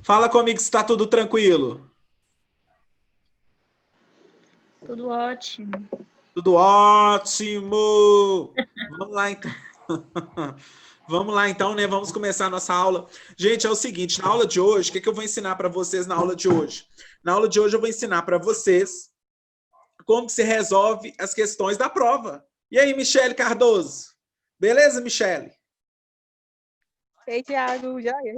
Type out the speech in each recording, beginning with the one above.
Fala comigo se está tudo tranquilo. Tudo ótimo. Tudo ótimo! Vamos lá então. Vamos lá então, né? Vamos começar a nossa aula. Gente, é o seguinte, na aula de hoje, o que eu vou ensinar para vocês na aula de hoje? Na aula de hoje eu vou ensinar para vocês como que se resolve as questões da prova. E aí, Michele Cardoso? Beleza, Michele? Ei, Thiago, já é.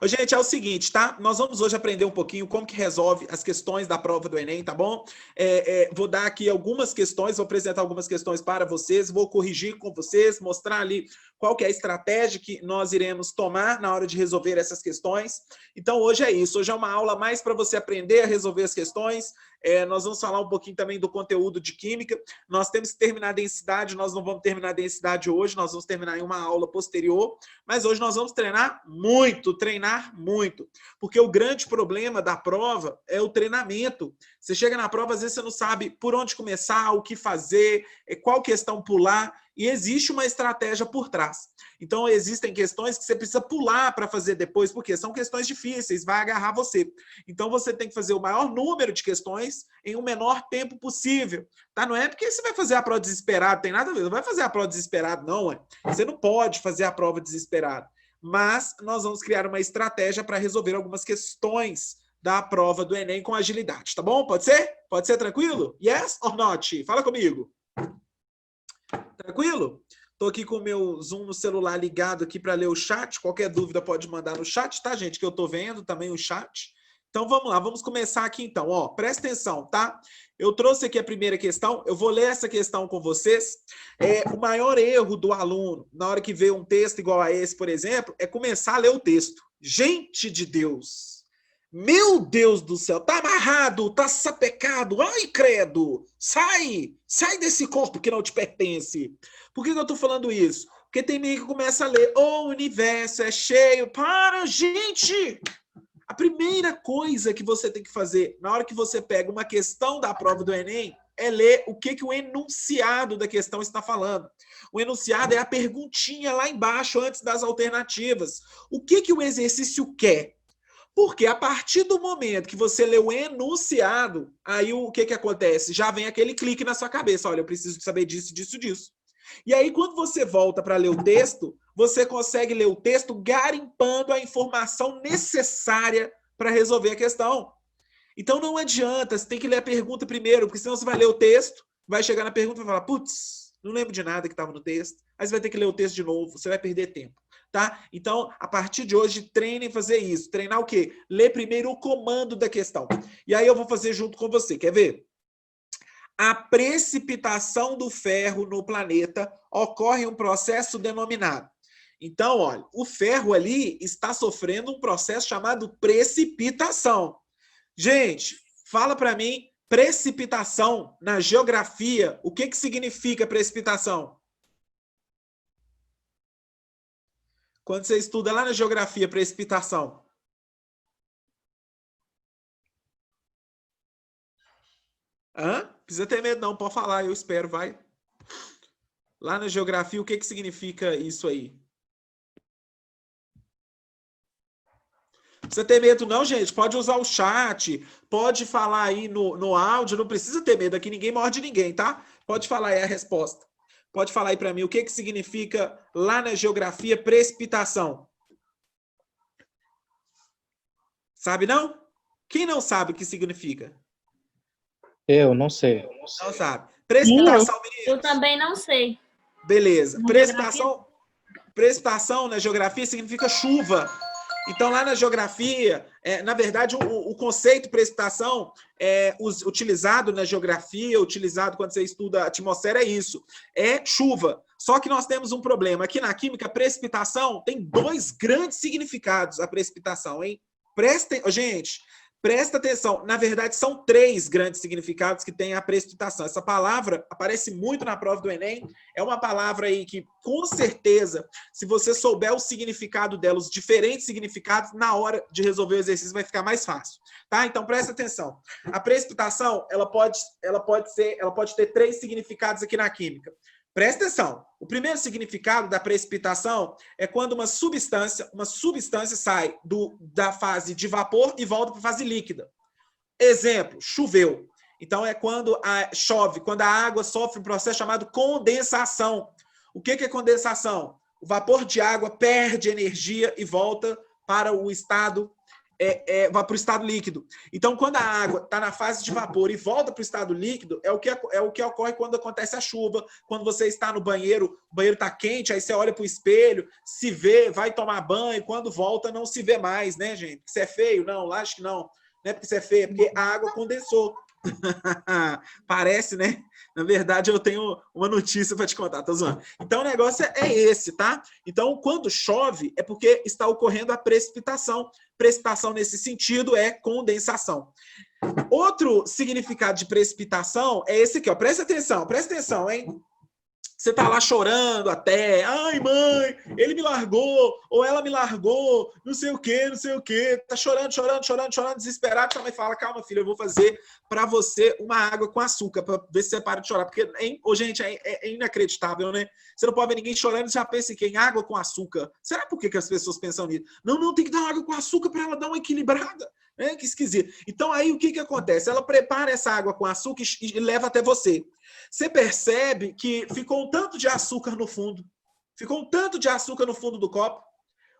Ô, gente, é o seguinte, tá? Nós vamos hoje aprender um pouquinho como que resolve as questões da prova do Enem, tá bom? Vou dar aqui algumas questões, vou apresentar algumas questões para vocês, vou corrigir com vocês, mostrar ali qual que é a estratégia que nós iremos tomar na hora de resolver essas questões. Então, hoje é isso. Hoje é uma aula mais para você aprender a resolver as questões. Nós vamos falar um pouquinho também do conteúdo de química. Nós temos que terminar a densidade, nós não vamos terminar a densidade hoje, nós vamos terminar em uma aula posterior, mas hoje nós vamos treinar muito, porque o grande problema da prova é o treinamento. Você chega na prova, às vezes você não sabe por onde começar, o que fazer, qual questão pular, e existe uma estratégia por trás. Então, existem questões que você precisa pular para fazer depois, porque são questões difíceis, vai agarrar você. Então, você tem que fazer o maior número de questões em um menor tempo possível. Tá? Não é porque você vai fazer a prova desesperado, tem nada a ver, não vai fazer a prova desesperado, não. Você não pode fazer a prova desesperado. Mas nós vamos criar uma estratégia para resolver algumas questões da prova do Enem com agilidade, tá bom? Pode ser? Pode ser tranquilo? Yes or not? Fala comigo. Tranquilo? Estou aqui com o meu Zoom no celular ligado aqui para ler o chat. Qualquer dúvida pode mandar no chat, tá, gente? Que eu estou vendo também o chat. Então, vamos lá. Vamos começar aqui, então. Ó, presta atenção, tá? Eu trouxe aqui a primeira questão. Eu vou ler essa questão com vocês. O maior erro do aluno, na hora que vê um texto igual a esse, por exemplo, é começar a ler o texto. Gente de Deus! Meu Deus do céu! Tá amarrado, tá sapecado. Ai, credo! Sai! Sai desse corpo que não te pertence. Por que eu tô falando isso? Porque tem ninguém que começa a ler. O universo é cheio. Para, gente! A primeira coisa que você tem que fazer na hora que você pega uma questão da prova do Enem é ler o que o enunciado da questão está falando. O enunciado é a perguntinha lá embaixo, antes das alternativas. O que o exercício quer? Porque a partir do momento que você lê o enunciado, aí o que acontece? Já vem aquele clique na sua cabeça. Olha, eu preciso saber disso, disso, disso. E aí, quando você volta para ler o texto, você consegue ler o texto garimpando a informação necessária para resolver a questão. Então, não adianta, você tem que ler a pergunta primeiro, porque senão você vai ler o texto, vai chegar na pergunta e vai falar, putz, não lembro de nada que estava no texto. Aí você vai ter que ler o texto de novo, você vai perder tempo. Tá? Então, a partir de hoje, treinem fazer isso. Treinar o quê? Ler primeiro o comando da questão. E aí eu vou fazer junto com você. Quer ver? A precipitação do ferro no planeta ocorre em um processo denominado. Então, olha, o ferro ali está sofrendo um processo chamado precipitação. Gente, fala para mim, precipitação na geografia, o que significa precipitação? Quando você estuda lá na geografia, precipitação. Hã? Precisa ter medo não, pode falar, eu espero, vai. Lá na geografia, o que significa isso aí? Precisa ter medo não, gente, pode usar o chat, pode falar aí no áudio, não precisa ter medo, aqui ninguém morde ninguém, tá? Pode falar aí a resposta. Pode falar aí para mim o que significa lá na geografia precipitação. Sabe não? Quem não sabe o que significa? Eu não sei. Não sabe. Precipitação, meninos. Eu também não sei. Beleza. Precipitação na geografia significa chuva. Então, lá na geografia, na verdade, o conceito precipitação utilizado na geografia, utilizado quando você estuda a atmosfera, é isso. É chuva. Só que nós temos um problema. Aqui na química, precipitação tem dois grandes significados, a precipitação, hein? Gente, presta atenção. Na verdade, são três grandes significados que tem a precipitação. Essa palavra aparece muito na prova do Enem. É uma palavra aí que, com certeza, se você souber o significado dela, os diferentes significados, na hora de resolver o exercício vai ficar mais fácil. Tá? Então, presta atenção. A precipitação, ela pode ter três significados aqui na química. Presta atenção. O primeiro significado da precipitação é quando uma substância sai da fase de vapor e volta para a fase líquida. Exemplo, choveu. Então, é quando chove, quando a água sofre um processo chamado condensação. O que é condensação? O vapor de água perde energia e volta para o estado vai para o estado líquido. Então, quando a água está na fase de vapor e volta para o estado líquido, é o que ocorre quando acontece a chuva. Quando você está no banheiro, o banheiro está quente, aí você olha para o espelho, se vê, vai tomar banho, quando volta não se vê mais, né, gente? Isso é feio? Não, acho que não. Não é porque isso é feio, é porque a água condensou. Parece, né? Na verdade, eu tenho uma notícia para te contar, tô zoando. Então, o negócio é esse, tá? Então, quando chove, é porque está ocorrendo a precipitação. Precipitação, nesse sentido, é condensação. Outro significado de precipitação é esse aqui, ó. Presta atenção, hein? Você tá lá chorando até, ai mãe, ele me largou, ou ela me largou, não sei o quê, tá chorando, desesperado, sua mãe fala, calma filha, eu vou fazer para você uma água com açúcar, para ver se você para de chorar, porque, gente, é inacreditável, né? Você não pode ver ninguém chorando e já pensa em água com açúcar. Será por que as pessoas pensam nisso? Não, tem que dar água com açúcar para ela dar uma equilibrada. Que esquisito. Então, aí, o que acontece? Ela prepara essa água com açúcar e leva até você. Você percebe que ficou um tanto de açúcar no fundo. Ficou um tanto de açúcar no fundo do copo.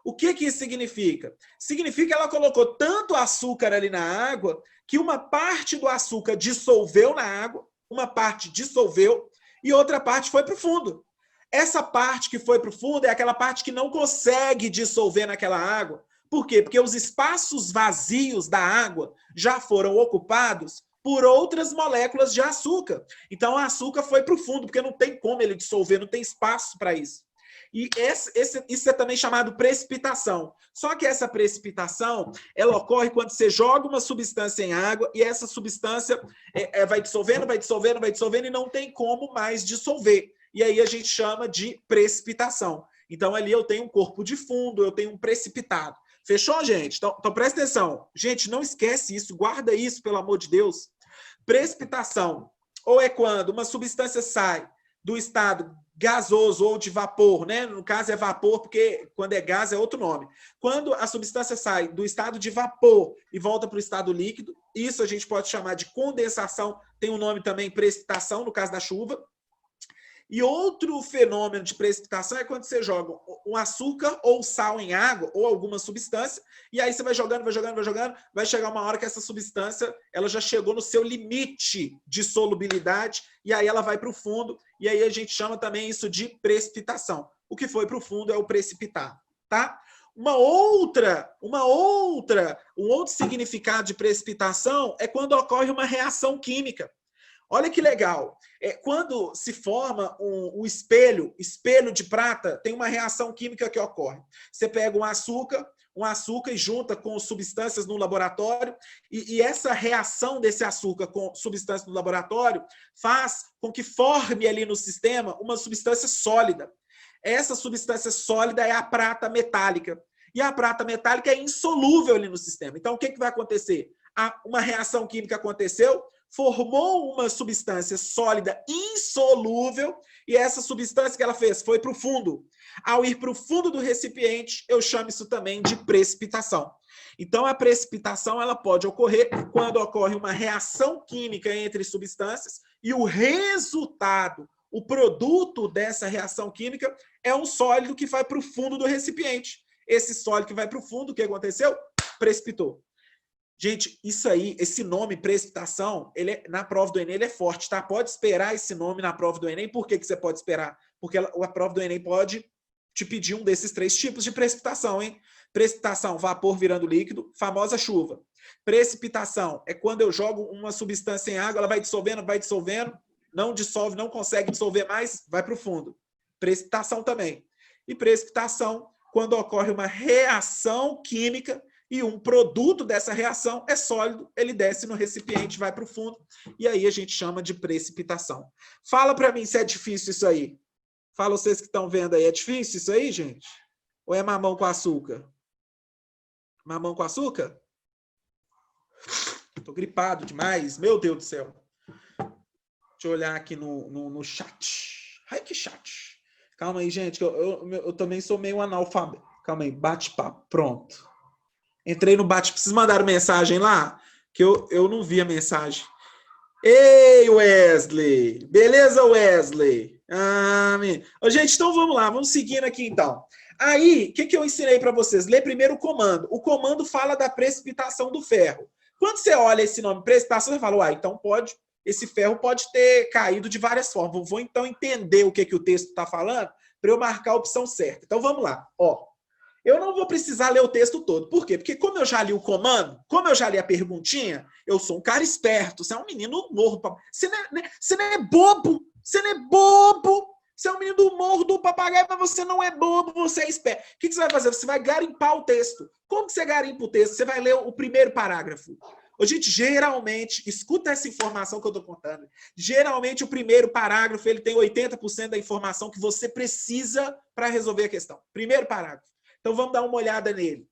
O que isso significa? Significa que ela colocou tanto açúcar ali na água que uma parte do açúcar dissolveu na água, uma parte dissolveu e outra parte foi para o fundo. Essa parte que foi para o fundo é aquela parte que não consegue dissolver naquela água. Por quê? Porque os espaços vazios da água já foram ocupados por outras moléculas de açúcar. Então, o açúcar foi para o fundo, porque não tem como ele dissolver, não tem espaço para isso. E isso é também chamado precipitação. Só que essa precipitação, ela ocorre quando você joga uma substância em água e essa substância vai dissolvendo e não tem como mais dissolver. E aí a gente chama de precipitação. Então, ali eu tenho um corpo de fundo, eu tenho um precipitado. Fechou, gente? Então presta atenção. Gente, não esquece isso, guarda isso, pelo amor de Deus. Precipitação, ou é quando uma substância sai do estado gasoso ou de vapor, né? No caso é vapor, porque quando é gás é outro nome. Quando a substância sai do estado de vapor e volta para o estado líquido, isso a gente pode chamar de condensação, tem um nome também, precipitação, no caso da chuva. E outro fenômeno de precipitação é quando você joga um açúcar ou sal em água ou alguma substância, e aí você vai jogando, vai chegar uma hora que essa substância ela já chegou no seu limite de solubilidade, e aí ela vai para o fundo, e aí a gente chama também isso de precipitação. O que foi para o fundo é o precipitar, tá? Um outro significado de precipitação é quando ocorre uma reação química. Olha que legal. Quando se forma um espelho de prata, tem uma reação química que ocorre. Você pega um açúcar e junta com substâncias no laboratório, e essa reação desse açúcar com substâncias no laboratório faz com que forme ali no sistema uma substância sólida. Essa substância sólida é a prata metálica. E a prata metálica é insolúvel ali no sistema. Então, o que vai acontecer? Uma reação química aconteceu, formou uma substância sólida insolúvel, e essa substância que ela fez foi para o fundo. Ao ir para o fundo do recipiente, eu chamo isso também de precipitação. Então, a precipitação ela pode ocorrer quando ocorre uma reação química entre substâncias e o resultado, o produto dessa reação química é um sólido que vai para o fundo do recipiente. Esse sólido que vai para o fundo, o que aconteceu? Precipitou. Gente, isso aí, esse nome, precipitação, na prova do Enem ele é forte, tá? Pode esperar esse nome na prova do Enem. Por que você pode esperar? Porque a prova do Enem pode te pedir um desses 3 tipos de precipitação, hein? Precipitação, vapor virando líquido, famosa chuva. Precipitação é quando eu jogo uma substância em água, ela vai dissolvendo, não dissolve, não consegue dissolver mais, vai para o fundo. Precipitação também. E precipitação, quando ocorre uma reação química e um produto dessa reação é sólido, ele desce no recipiente, vai para o fundo, e aí a gente chama de precipitação. Fala para mim se é difícil isso aí. Fala vocês que estão vendo aí, é difícil isso aí, gente? Ou é mamão com açúcar? Mamão com açúcar? Tô gripado demais, meu Deus do céu. Deixa eu olhar aqui no chat. Ai, que chato. Calma aí, gente, que eu também sou meio analfabeto. Calma aí, bate-papo, pronto. Entrei no bate-papo. Vocês mandaram mensagem lá? Que eu não vi a mensagem. Ei, Wesley! Beleza, Wesley? Ô, gente, então vamos lá, vamos seguindo aqui então. Aí, o que eu ensinei para vocês? Lê primeiro o comando. O comando fala da precipitação do ferro. Quando você olha esse nome, precipitação, você fala, então esse ferro pode ter caído de várias formas. Vou então entender o que o texto está falando para eu marcar a opção certa. Então vamos lá. Ó, eu não vou precisar ler o texto todo. Por quê? Porque como eu já li o comando, como eu já li a perguntinha, eu sou um cara esperto. Você é um menino morro. Você não é bobo. Você não é bobo. Você é um menino do morro do papagaio, mas você não é bobo, você é esperto. O que você vai fazer? Você vai garimpar o texto. Como que você garimpa o texto? Você vai ler o primeiro parágrafo. Ô, gente, geralmente, escuta essa informação que eu estou contando. Geralmente, o primeiro parágrafo ele tem 80% da informação que você precisa para resolver a questão. Primeiro parágrafo. Então, vamos dar uma olhada nele.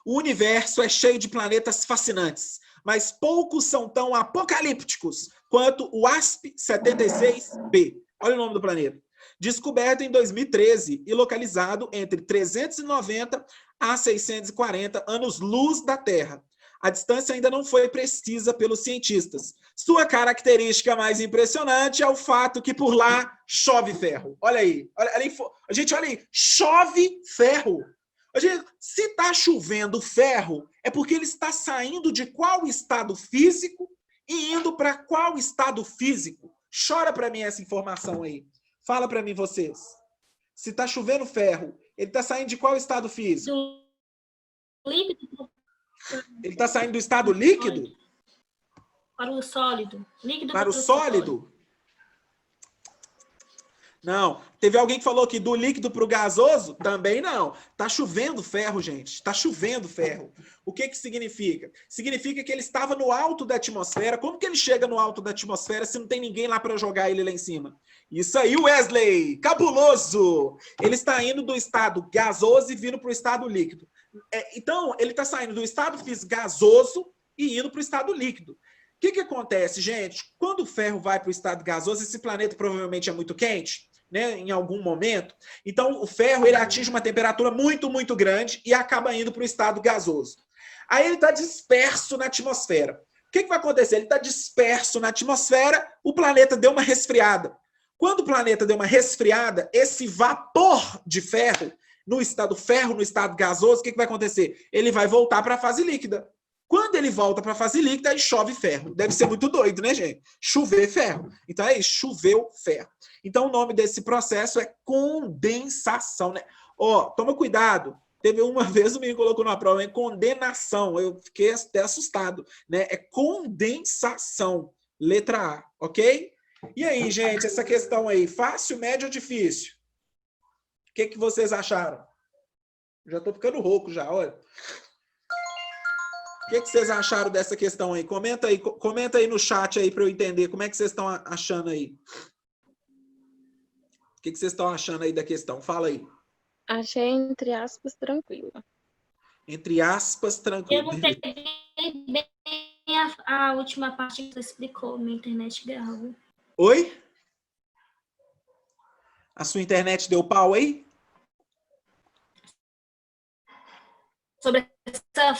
O universo é cheio de planetas fascinantes, mas poucos são tão apocalípticos quanto o ASP-76b. Olha o nome do planeta. Descoberto em 2013 e localizado entre 390 a 640 anos-luz da Terra. A distância ainda não foi precisa pelos cientistas. Sua característica mais impressionante é o fato que por lá chove ferro. Olha aí. Gente, olha aí. Chove ferro. Gente, se está chovendo ferro, é porque ele está saindo de qual estado físico e indo para qual estado físico? Chora para mim essa informação aí. Fala para mim vocês. Se está chovendo ferro, ele está saindo de qual estado físico? Do líquido. Ele está saindo do estado líquido? Para o sólido. Líquido para o sólido? Não. Teve alguém que falou que do líquido para o gasoso? Também não. Está chovendo ferro, gente. Está chovendo ferro. O que significa? Significa que ele estava no alto da atmosfera. Como que ele chega no alto da atmosfera se não tem ninguém lá para jogar ele lá em cima? Isso aí, Wesley! Cabuloso! Ele está indo do estado gasoso e vindo para o estado líquido. Então, ele está saindo do estado físico gasoso e indo para o estado líquido. O que acontece, gente? Quando o ferro vai para o estado gasoso, esse planeta provavelmente é muito quente, né, em algum momento. Então, o ferro ele atinge uma temperatura muito, muito grande e acaba indo para o estado gasoso. Aí ele está disperso na atmosfera. O que vai acontecer? Ele está disperso na atmosfera, o planeta deu uma resfriada. Quando o planeta deu uma resfriada, esse vapor de ferro no estado gasoso, o que vai acontecer? Ele vai voltar para a fase líquida. Quando ele volta para a fase líquida, aí chove ferro. Deve ser muito doido, né, gente? Chover ferro. Então é isso, choveu ferro. Então o nome desse processo é condensação, né? Ó, toma cuidado. Teve uma vez o menino colocou numa prova em condenação. Eu fiquei até assustado, né? É condensação. Letra A, ok? E aí, gente, essa questão aí, fácil, médio ou difícil? O que vocês acharam? Já tô ficando rouco já, olha. O que vocês acharam dessa questão aí? Comenta aí no chat aí para eu entender como é que vocês estão achando aí. O que vocês estão achando aí da questão? Fala aí. Achei, entre aspas, tranquilo. Entre aspas, tranquilo. Eu não peguei bem a última parte que você explicou. Minha internet deu. Oi? A sua internet deu pau aí? Sobre essa...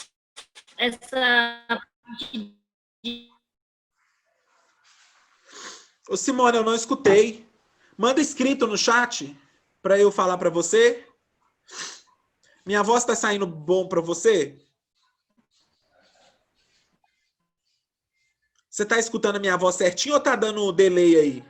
Ô, Simone, eu não escutei. Manda escrito no chat para eu falar para você. Minha voz está saindo bom para você? Você está escutando a minha voz certinho ou tá dando delay aí?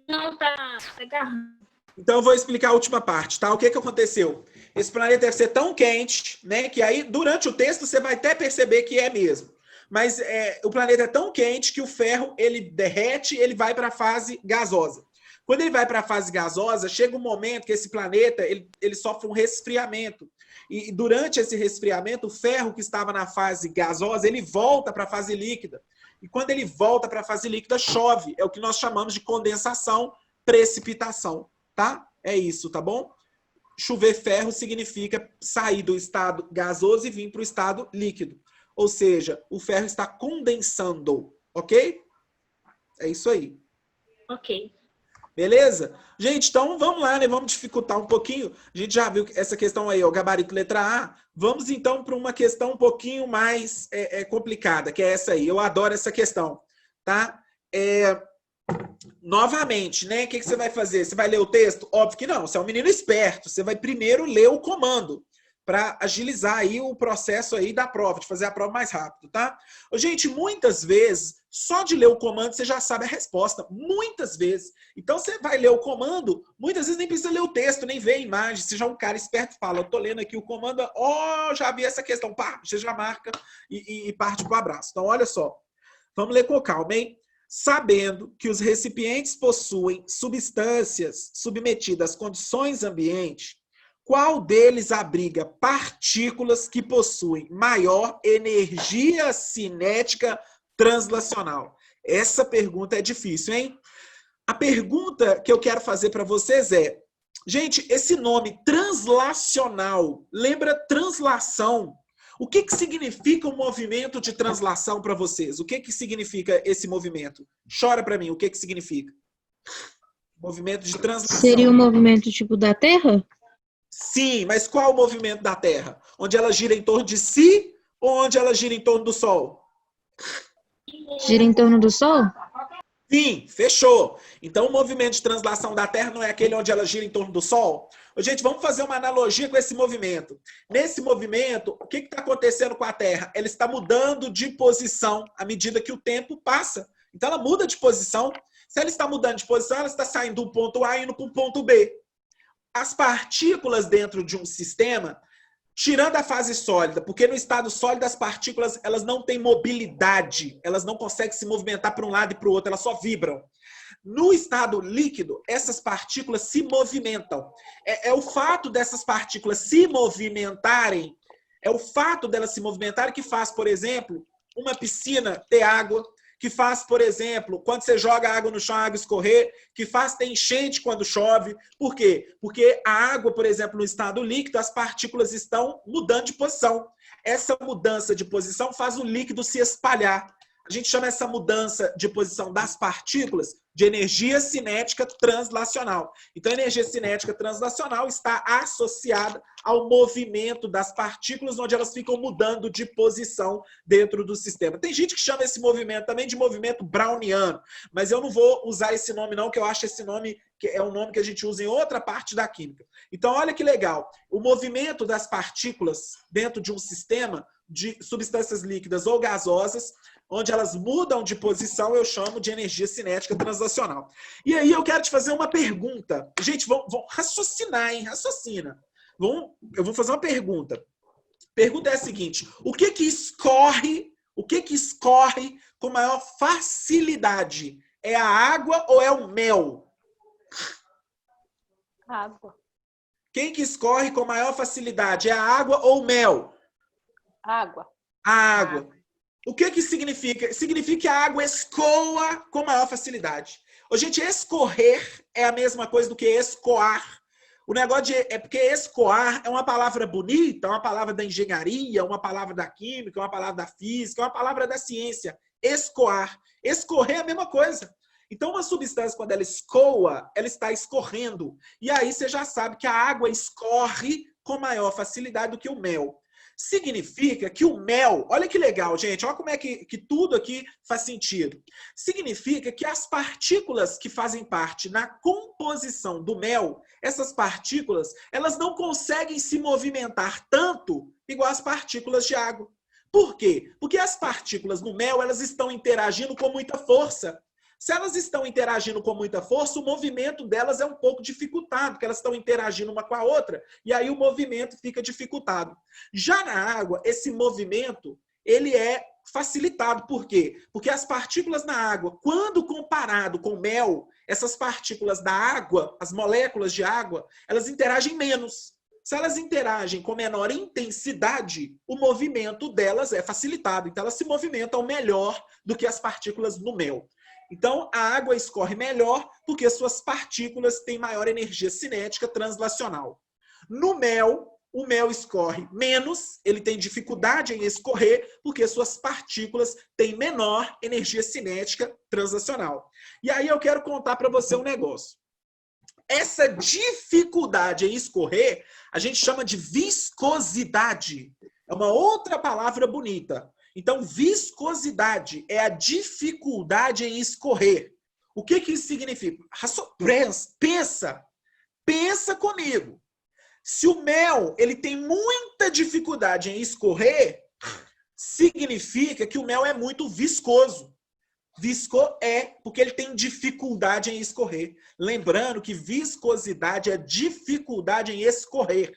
Não tá agarrando. Então eu vou explicar a última parte, tá? O que aconteceu? Esse planeta deve ser tão quente, né? Que aí, durante o texto, você vai até perceber que é mesmo. Mas o planeta é tão quente que o ferro, ele derrete, ele vai para a fase gasosa. Quando ele vai para a fase gasosa, chega um momento que esse planeta, ele sofre um resfriamento. E durante esse resfriamento, o ferro que estava na fase gasosa, ele volta para a fase líquida. E quando ele volta para a fase líquida, chove. É o que nós chamamos de condensação, precipitação. Tá? É isso, tá bom? Chover ferro significa sair do estado gasoso e vir para o estado líquido. ou seja, o ferro está condensando, ok? É isso aí. Ok. Beleza? Gente, então vamos lá, né? Vamos dificultar um pouquinho. A gente já viu essa questão aí, o gabarito letra A. Vamos então para uma questão um pouquinho mais complicada, que é essa aí. Eu adoro essa questão, tá? Novamente, né? O que você vai fazer? Você vai ler o texto? Óbvio que não. Você é um menino esperto. Você vai primeiro ler o comando para agilizar aí o processo aí da prova, de fazer a prova mais rápido, tá? Gente, muitas vezes, só de ler o comando você já sabe a resposta. Muitas vezes. Então você vai ler o comando, muitas vezes nem precisa ler o texto, nem ver a imagem. Você já é um cara esperto, fala, eu tô lendo aqui o comando, já vi essa questão. Pá, você já marca e parte pro abraço. Então, olha só. Vamos ler com calma, hein? Sabendo que os recipientes possuem substâncias submetidas às condições ambientes, qual deles abriga partículas que possuem maior energia cinética translacional? Essa pergunta é difícil, hein? A pergunta que eu quero fazer para vocês é, gente, esse nome translacional, lembra translação? O que significa um movimento de translação para vocês? O que significa esse movimento? Chora para mim, o que significa? Movimento de translação. Seria um movimento tipo da Terra? Sim, mas qual o movimento da Terra? Onde ela gira em torno de si ou onde ela gira em torno do Sol? Gira em torno do Sol? Sim, fechou. Então o movimento de translação da Terra não é aquele onde ela gira em torno do Sol? Gente, vamos fazer uma analogia com esse movimento. Nesse movimento, o que está acontecendo com a Terra? Ela está mudando de posição à medida que o tempo passa. Então ela muda de posição. Se ela está mudando de posição, ela está saindo do ponto A e indo para o ponto B. As partículas dentro de um sistema, tirando a fase sólida, porque no estado sólido as partículas elas não têm mobilidade, elas não conseguem se movimentar para um lado e para o outro, elas só vibram. No estado líquido, essas partículas se movimentam. É o fato dessas partículas se movimentarem, que faz, por exemplo, uma piscina ter água, que faz, por exemplo, quando você joga água no chão, a água escorrer, que faz ter enchente quando chove. Por quê? Porque a água, por exemplo, no estado líquido, as partículas estão mudando de posição. Essa mudança de posição faz o líquido se espalhar. A gente chama essa mudança de posição das partículas de energia cinética translacional. Então, a energia cinética translacional está associada ao movimento das partículas, onde elas ficam mudando de posição dentro do sistema. Tem gente que chama esse movimento também de movimento browniano, mas eu não vou usar esse nome não, que eu acho esse nome que é um nome que a gente usa em outra parte da química. Então, olha que legal. O movimento das partículas dentro de um sistema de substâncias líquidas ou gasosas, onde elas mudam de posição, eu chamo de energia cinética translacional. E aí eu quero te fazer uma pergunta. Gente, vão raciocinar, hein? Raciocina. Eu vou fazer uma pergunta. A pergunta é a seguinte: o que escorre com maior facilidade? É a água ou é o mel? Água. Quem que escorre com maior facilidade? É a água ou o mel? Água. A água. O que significa? Significa que a água escoa com maior facilidade. Gente, escorrer é a mesma coisa do que escoar. O negócio é porque escoar é uma palavra bonita, é uma palavra da engenharia, uma palavra da química, uma palavra da física, uma palavra da ciência. Escoar. Escorrer é a mesma coisa. Então, uma substância, quando ela escoa, ela está escorrendo. E aí você já sabe que a água escorre com maior facilidade do que o mel. Significa que o mel, olha que legal, gente, olha como é que tudo aqui faz sentido. Significa que as partículas que fazem parte na composição do mel, essas partículas, elas não conseguem se movimentar tanto igual as partículas de água. Por quê? Porque as partículas no mel, elas estão interagindo com muita força. Se elas estão interagindo com muita força, o movimento delas é um pouco dificultado, porque elas estão interagindo uma com a outra, e aí o movimento fica dificultado. Já na água, esse movimento, ele é facilitado. Por quê? Porque as partículas na água, quando comparado com o mel, essas partículas da água, as moléculas de água, elas interagem menos. Se elas interagem com menor intensidade, o movimento delas é facilitado. Então, elas se movimentam melhor do que as partículas no mel. Então, a água escorre melhor porque suas partículas têm maior energia cinética translacional. No mel, o mel escorre menos, ele tem dificuldade em escorrer, porque suas partículas têm menor energia cinética translacional. E aí eu quero contar para você um negócio. Essa dificuldade em escorrer, a gente chama de viscosidade. É uma outra palavra bonita. Então, viscosidade é a dificuldade em escorrer. O que isso significa? Pensa comigo. Se o mel ele tem muita dificuldade em escorrer, significa que o mel é muito viscoso. Porque ele tem dificuldade em escorrer. Lembrando que viscosidade é dificuldade em escorrer.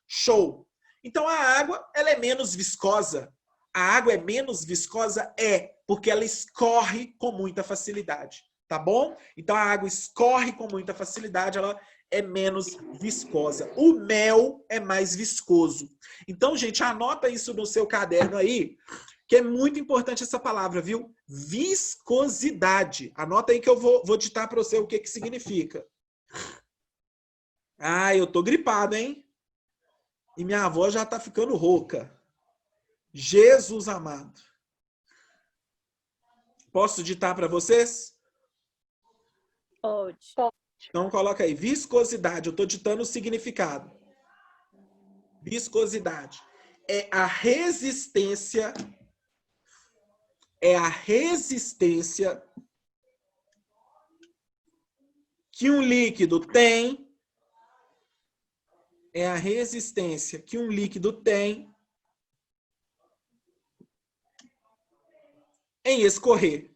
Show! Então a água ela é menos viscosa. A água é menos viscosa? Porque ela escorre com muita facilidade. Tá bom? Então a água escorre com muita facilidade, ela é menos viscosa. O mel é mais viscoso. Então, gente, anota isso no seu caderno aí, que é muito importante essa palavra, viu? Viscosidade. Anota aí que eu vou ditar para você o que significa. Ah, eu tô gripado, hein? E minha avó já tá ficando rouca. Jesus amado. Posso ditar para vocês? Pode. Então coloca aí, viscosidade. Eu tô ditando o significado. Viscosidade é a resistência que um líquido tem em escorrer.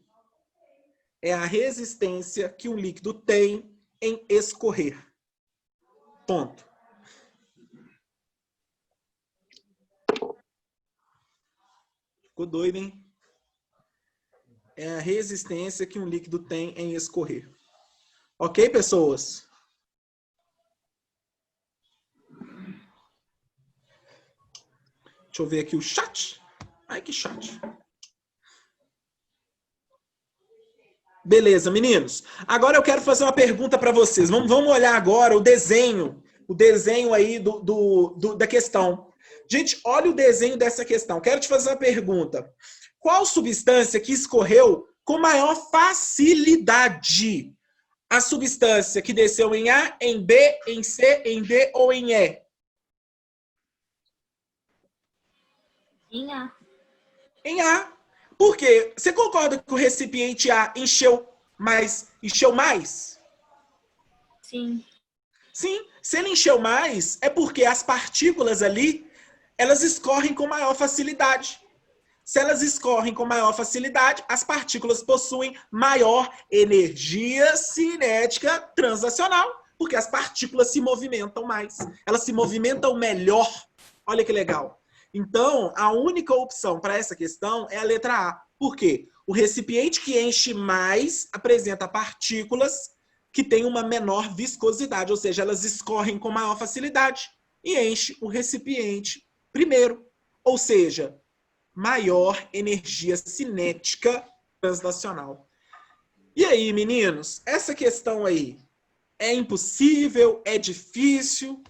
É a resistência que um líquido tem em escorrer. Ponto. Ficou doido, hein? É a resistência que um líquido tem em escorrer. Ok, pessoas? Deixa eu ver aqui o chat. Ai, que chat. Beleza, meninos. Agora eu quero fazer uma pergunta para vocês. Vamos olhar agora o desenho aí da questão. Gente, olha o desenho dessa questão. Quero te fazer uma pergunta. Qual substância que escorreu com maior facilidade? A substância que desceu em A, em B, em C, em D ou em E? Em A. Em A. Por quê? Você concorda que o recipiente A encheu mais? Sim. Sim. Se ele encheu mais, é porque as partículas ali, elas escorrem com maior facilidade. Se elas escorrem com maior facilidade, as partículas possuem maior energia cinética translacional, porque as partículas se movimentam mais. Elas se movimentam melhor. Olha que legal. Então, a única opção para essa questão é a letra A. Por quê? O recipiente que enche mais apresenta partículas que têm uma menor viscosidade, ou seja, elas escorrem com maior facilidade e enche o recipiente primeiro. Ou seja, maior energia cinética translacional. E aí, meninos? Essa questão aí é impossível? É difícil?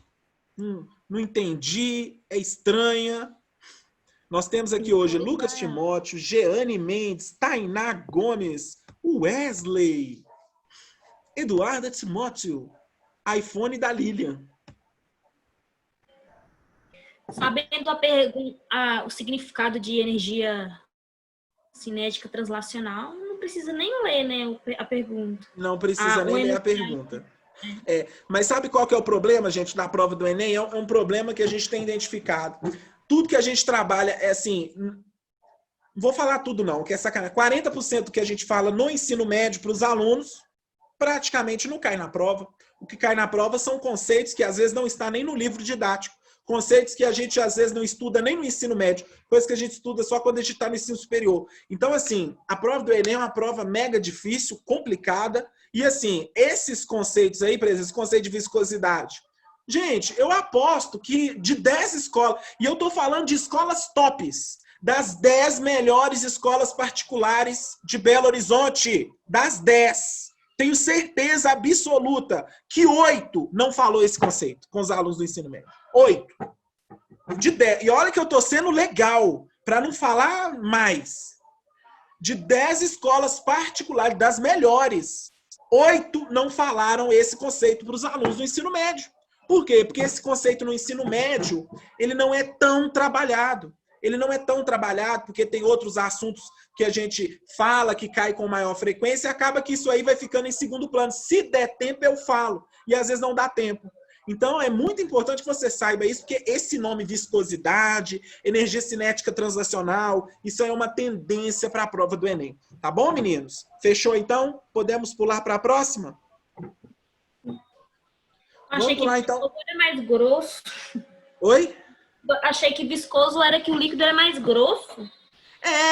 Não entendi, é estranha. Nós temos aqui hoje Lucas Timóteo, Jeane Mendes, Tainá Gomes, Wesley, Eduarda Timóteo, iPhone da Lilian. Sabendo o significado de energia cinética translacional, não precisa nem ler, né, a pergunta. Não precisa nem ler a pergunta. Mas sabe qual que é o problema, gente, da prova do Enem? É um problema que a gente tem identificado. Tudo que a gente trabalha é assim... Não vou falar tudo não, que é sacanagem. 40% que a gente fala no ensino médio para os alunos, praticamente não cai na prova. O que cai na prova são conceitos que às vezes não está nem no livro didático. Conceitos que a gente às vezes não estuda nem no ensino médio. Coisa que a gente estuda só quando a gente está no ensino superior. Então, assim, a prova do Enem é uma prova mega difícil, complicada. E, assim, esses conceitos aí, por exemplo, esse conceito de viscosidade. Gente, eu aposto que de 10 escolas, e eu estou falando de escolas tops, das 10 melhores escolas particulares de Belo Horizonte, das 10, tenho certeza absoluta que 8 não falou esse conceito com os alunos do ensino médio. 8. E olha que eu tô sendo legal, para não falar mais. De 10 escolas particulares, das melhores, 8 não falaram esse conceito para os alunos do ensino médio. Por quê? Porque esse conceito no ensino médio, ele não é tão trabalhado. Ele não é tão trabalhado porque tem outros assuntos que a gente fala, que cai com maior frequência, e acaba que isso aí vai ficando em segundo plano. Se der tempo, eu falo. E às vezes não dá tempo. Então, é muito importante que você saiba isso, porque esse nome viscosidade, energia cinética translacional, isso é uma tendência para a prova do Enem. Tá bom, meninos? Fechou, então? Podemos pular para a próxima? Achei Vamos que lá, então. viscoso era mais grosso. Oi? Achei que viscoso era que o líquido era mais grosso.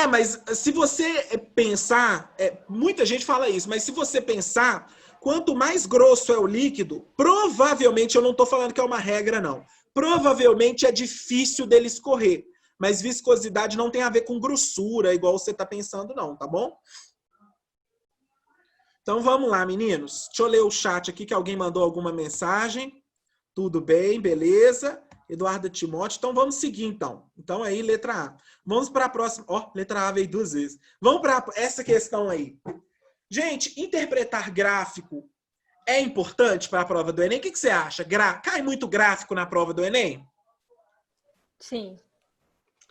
Mas se você pensar, muita gente fala isso, mas se você pensar, quanto mais grosso é o líquido, provavelmente, eu não estou falando que é uma regra, não. Provavelmente é difícil dele escorrer. Mas viscosidade não tem a ver com grossura, igual você está pensando, não, tá bom? Então vamos lá, meninos. Deixa eu ler o chat aqui, que alguém mandou alguma mensagem. Tudo bem, beleza. Eduardo Timóteo. Então vamos seguir, então. Então aí, letra A. Vamos para a próxima. Ó, letra A veio 2 vezes. Vamos para essa questão aí. Gente, interpretar gráfico é importante para a prova do Enem? O que você acha? Cai muito gráfico na prova do Enem? Sim.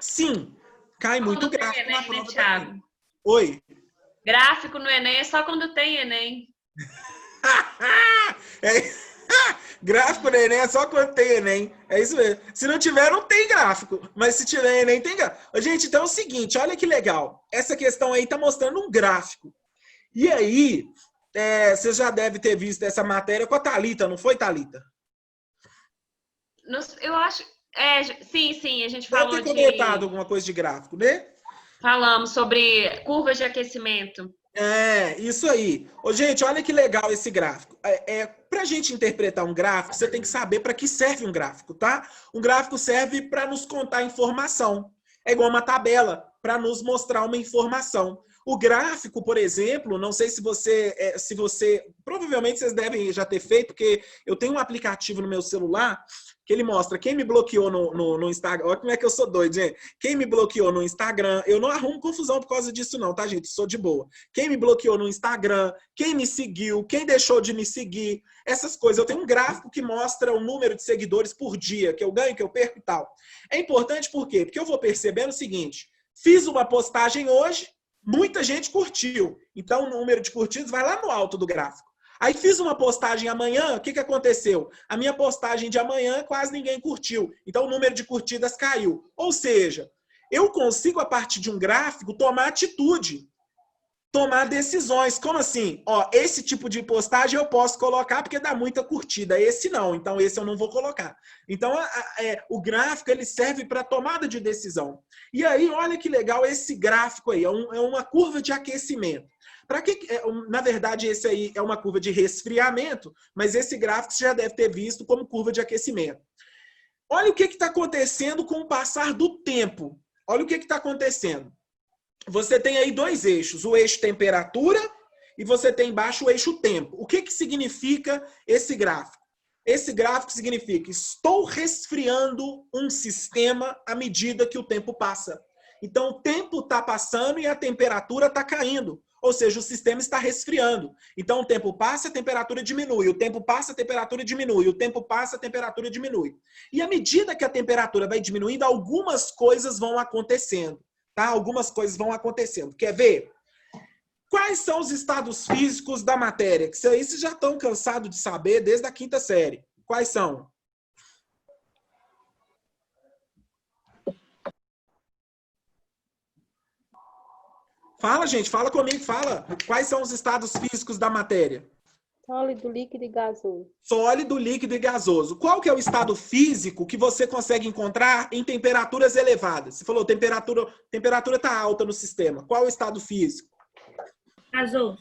Sim, cai muito gráfico na prova do Enem. Oi? Gráfico no Enem é só quando tem Enem. Gráfico no Enem é só quando tem Enem. É isso mesmo. Se não tiver, não tem gráfico. Mas se tiver Enem, tem gráfico. Gente, então é o seguinte, olha que legal. Essa questão aí está mostrando um gráfico. E aí, você já deve ter visto essa matéria com a Thalita, não foi, Thalita? Eu acho... sim, a gente falou deve ter comentado alguma coisa de gráfico, né? Falamos sobre curvas de aquecimento. Isso aí. Gente, olha que legal esse gráfico. Para a gente interpretar um gráfico, você tem que saber para que serve um gráfico, tá? Um gráfico serve para nos contar informação. É igual uma tabela, para nos mostrar uma informação. O gráfico, por exemplo, não sei se você... Provavelmente vocês devem já ter feito, porque eu tenho um aplicativo no meu celular que ele mostra quem me bloqueou no Instagram. Olha como é que eu sou doido, gente. Quem me bloqueou no Instagram. Eu não arrumo confusão por causa disso não, tá, gente? Sou de boa. Quem me bloqueou no Instagram, quem me seguiu, quem deixou de me seguir, essas coisas. Eu tenho um gráfico que mostra o número de seguidores por dia, que eu ganho, que eu perco e tal. É importante por quê? Porque eu vou percebendo o seguinte. Fiz uma postagem hoje, muita gente curtiu. Então, o número de curtidos vai lá no alto do gráfico. Aí fiz uma postagem amanhã, o que aconteceu? A minha postagem de amanhã quase ninguém curtiu. Então, o número de curtidas caiu. Ou seja, eu consigo, a partir de um gráfico, tomar atitude. Tomar decisões. Como assim? Esse tipo de postagem eu posso colocar porque dá muita curtida. Esse não. Então, esse eu não vou colocar. Então, o gráfico ele serve para tomada de decisão. E aí, olha que legal esse gráfico aí. É uma curva de aquecimento. Na verdade, esse aí é uma curva de resfriamento, mas esse gráfico você já deve ter visto como curva de aquecimento. Olha o que está acontecendo com o passar do tempo. Olha o que está acontecendo. Você tem aí 2 eixos, o eixo temperatura e você tem embaixo o eixo tempo. O que significa esse gráfico? Esse gráfico significa estou resfriando um sistema à medida que o tempo passa. Então, o tempo está passando e a temperatura está caindo. Ou seja, o sistema está resfriando. Então, o tempo passa, a temperatura diminui. O tempo passa, a temperatura diminui. O tempo passa, a temperatura diminui. E à medida que a temperatura vai diminuindo, algumas coisas vão acontecendo. Tá? Algumas coisas vão acontecendo. Quer ver? Quais são os estados físicos da matéria? Que vocês já estão cansados de saber desde a 5ª série. Quais são? Fala, gente. Fala comigo. Fala. Quais são os estados físicos da matéria? Sólido, líquido e gasoso. Sólido, líquido e gasoso. Qual que é o estado físico que você consegue encontrar em temperaturas elevadas? Você falou, temperatura está alta no sistema. Qual é o estado físico? Gasoso.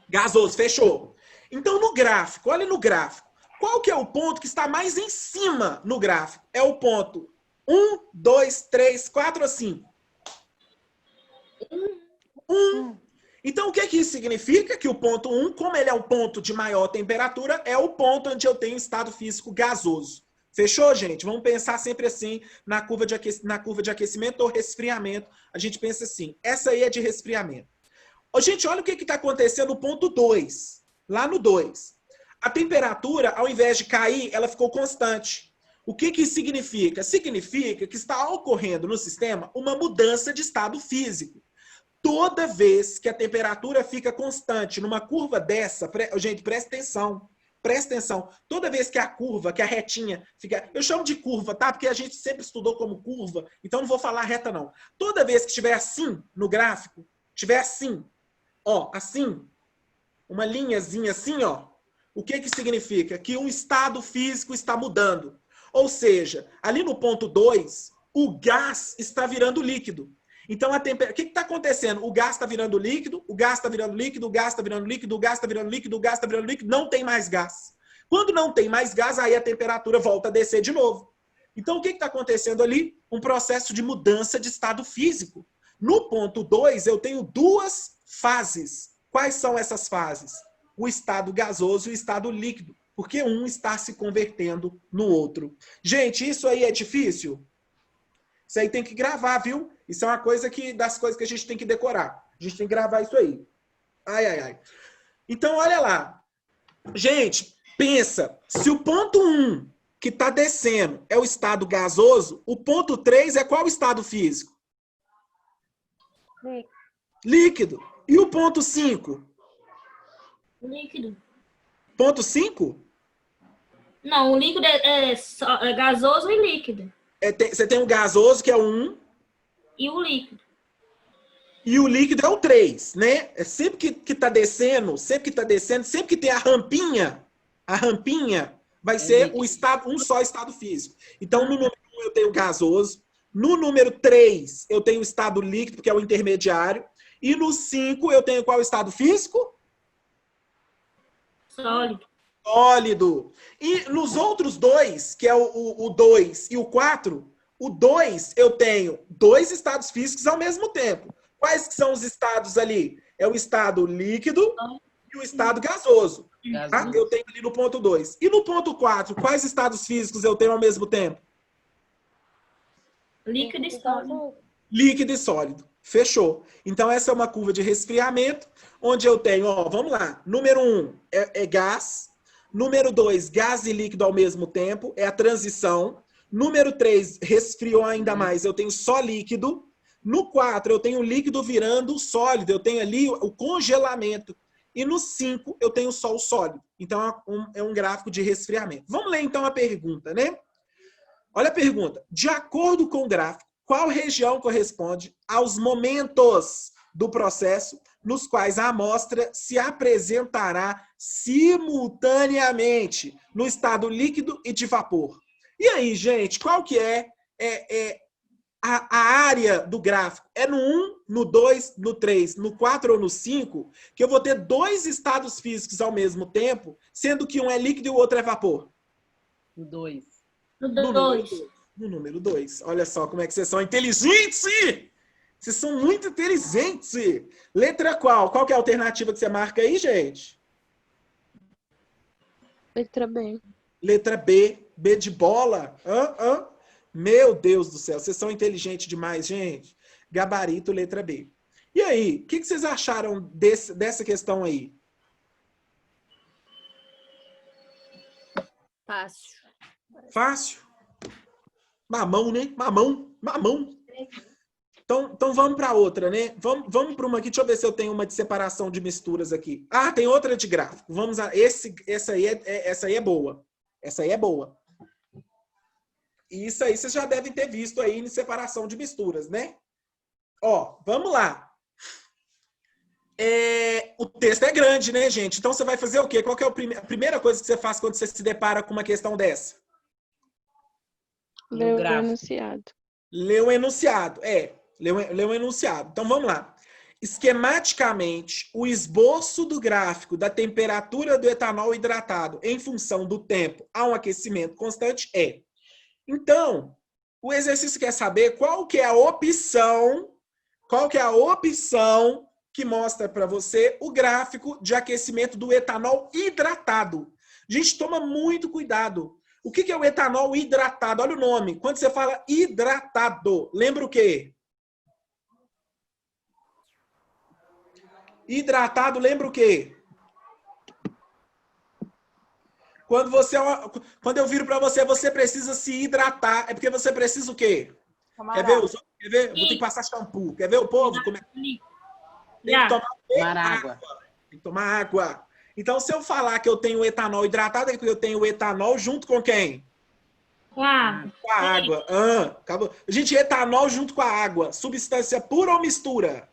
Gasoso, fechou. Então, no gráfico, olha no gráfico. Qual que é o ponto que está mais em cima no gráfico? É o ponto 1, 2, 3, 4 ou 5? 1. Então, o que isso significa? Que o ponto 1, como ele é o ponto de maior temperatura, é o ponto onde eu tenho estado físico gasoso. Fechou, gente? Vamos pensar sempre assim na curva de aquecimento ou resfriamento. A gente pensa assim, essa aí é de resfriamento. Ô, gente, olha o que está acontecendo no ponto 2. Lá no 2. A temperatura, ao invés de cair, ela ficou constante. O que isso significa? Significa que está ocorrendo no sistema uma mudança de estado físico. Toda vez que a temperatura fica constante numa curva dessa, gente, presta atenção. Presta atenção. Toda vez que a curva, que a retinha fica... Eu chamo de curva, tá? Porque a gente sempre estudou como curva, então não vou falar reta, não. Toda vez que estiver assim no gráfico, estiver assim, ó, assim, uma linhazinha assim, ó, o que significa? Que um estado físico está mudando. Ou seja, ali no ponto 2, o gás está virando líquido. Então, o que está acontecendo? O gás está virando líquido, o gás está virando líquido, o gás está virando líquido, o gás está virando líquido, o gás está virando líquido, não tem mais gás. Quando não tem mais gás, aí a temperatura volta a descer de novo. Então, o que está acontecendo ali? Um processo de mudança de estado físico. No ponto 2, eu tenho duas fases. Quais são essas fases? O estado gasoso e o estado líquido. Porque um está se convertendo no outro. Gente, isso aí é difícil? Isso aí tem que gravar, viu? Isso é uma coisa das coisas que a gente tem que decorar. A gente tem que gravar isso aí. Ai, ai, ai. Então, olha lá. Gente, pensa. Se o ponto 1, que está descendo, é o estado gasoso, o ponto 3 é qual estado físico? Líquido. E o ponto 5? Líquido. Ponto 5? Não, o líquido é gasoso e líquido. Você tem o gasoso, que é o 1. E o líquido. E o líquido é o 3, né? É sempre que tá descendo, sempre que tem a rampinha vai ser o estado, um só estado físico. Então, no número 1 eu tenho o gasoso, no número 3 eu tenho o estado líquido, que é o intermediário, e no 5 eu tenho qual estado físico? Sólido. Sólido. E nos outros dois, que é o 2 e o 4, o 2 eu tenho dois estados físicos ao mesmo tempo. Quais que são os estados ali? É o estado líquido e o estado gasoso. Tá? Eu tenho ali no ponto 2. E no ponto 4, quais estados físicos eu tenho ao mesmo tempo? Líquido e sólido. Líquido e sólido. Fechou. Então, essa é uma curva de resfriamento, onde eu tenho, ó, vamos lá. Número 1 é gás. Número 2, gás e líquido ao mesmo tempo. É a transição. Número 3, resfriou ainda mais. Eu tenho só líquido. No 4, eu tenho líquido virando sólido. Eu tenho ali o congelamento. E no 5, eu tenho só o sólido. Então, é um gráfico de resfriamento. Vamos ler, então, a pergunta, né? Olha a pergunta. De acordo com o gráfico, qual região corresponde aos momentos do processo nos quais a amostra se apresentará simultaneamente no estado líquido e de vapor? E aí, gente, qual que é a área do gráfico? É no 1, no 2, no 3, no 4 ou no 5, que eu vou ter dois estados físicos ao mesmo tempo, sendo que um é líquido e o outro é vapor? No 2. No 2. No número 2. Olha só como é que vocês são inteligentes! Vocês são muito inteligentes! Letra qual? Qual que é a alternativa que você marca aí, gente? Letra B. Letra B. B de bola. Meu Deus do céu, vocês são inteligentes demais, gente. Gabarito, letra B. E aí, o que vocês acharam dessa questão aí? Fácil. Fácil? Mamão, né? Mamão. Então vamos para outra, né? Vamos para uma aqui. Deixa eu ver se eu tenho uma de separação de misturas aqui. Ah, tem outra de gráfico. Vamos a essa aí é boa. Essa aí é boa. E isso aí vocês já devem ter visto aí em separação de misturas, né? Ó, vamos lá. O texto é grande, né, gente? Então você vai fazer o quê? Qual que é a primeira coisa que você faz quando você se depara com uma questão dessa? Leu o enunciado. Leu o enunciado. Leu o enunciado. Então vamos lá. Esquematicamente, o esboço do gráfico da temperatura do etanol hidratado em função do tempo a um aquecimento constante é. Então, o exercício quer saber qual que é a opção que mostra para você o gráfico de aquecimento do etanol hidratado. Gente, toma muito cuidado. O que é o etanol hidratado? Olha o nome. Quando você fala hidratado, lembra o quê? Hidratado, lembra o quê? Quando eu viro para você, você precisa se hidratar. É porque você precisa o quê? Quer ver? Quer ver? Vou ter que passar shampoo. Quer ver o povo? Tem que tomar água. Tem que tomar água. Então, se eu falar que eu tenho etanol hidratado, é porque eu tenho etanol junto com quem? Com a Com a água. Acabou. Gente, etanol junto com a água. Substância pura ou mistura?